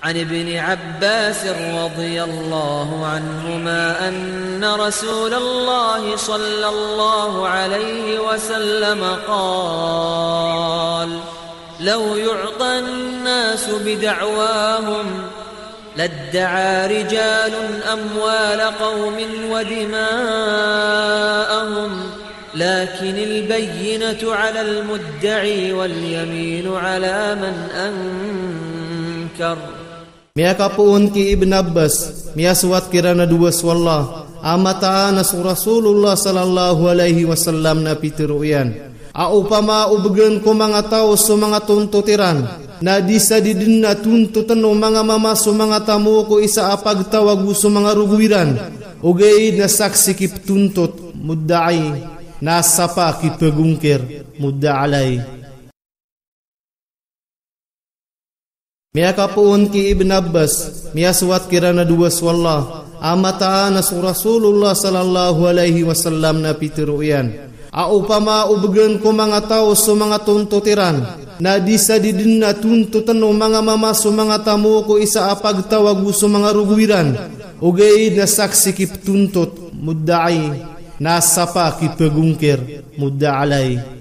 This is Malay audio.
عن ابن عباس رضي الله عنهما أن رسول الله صلى الله عليه وسلم قال لو يعطى الناس بدعواهم لادعى رجال أموال قوم ودماءهم لكن البينة على المدعي واليمين على من أنكر. Mia kapuun ki Ibn Abbas, mia suat kirana dua swallah, amata anas Rasulullah sallallahu alaihi wasallam na pitiruyan. Upama ubegen ko mga tao so mga tuntutiran, na di sa didin na tuntutan o mga mamaso mga tamu ko isa apagtawag so mga ruguwiran, ugay na saksi kip tuntut, mudda'i, nasapa kip pagungkir, mudda'alay. Mia kapuun ki Ibn Abbas, mia suat kirana dua swallah, amata anas Rasulullah sallallahu alaihi wasallam na pitiruyan. Upama ubegen ko mga tao so mga tuntutiran, na di sa didin na tuntutan o mga mamaso mga tamu ko isa apagtawag so mga ruguwiran, ugay na saksi kip tuntut, mudda'i, nasapa kip pagungkir, mudda'alay.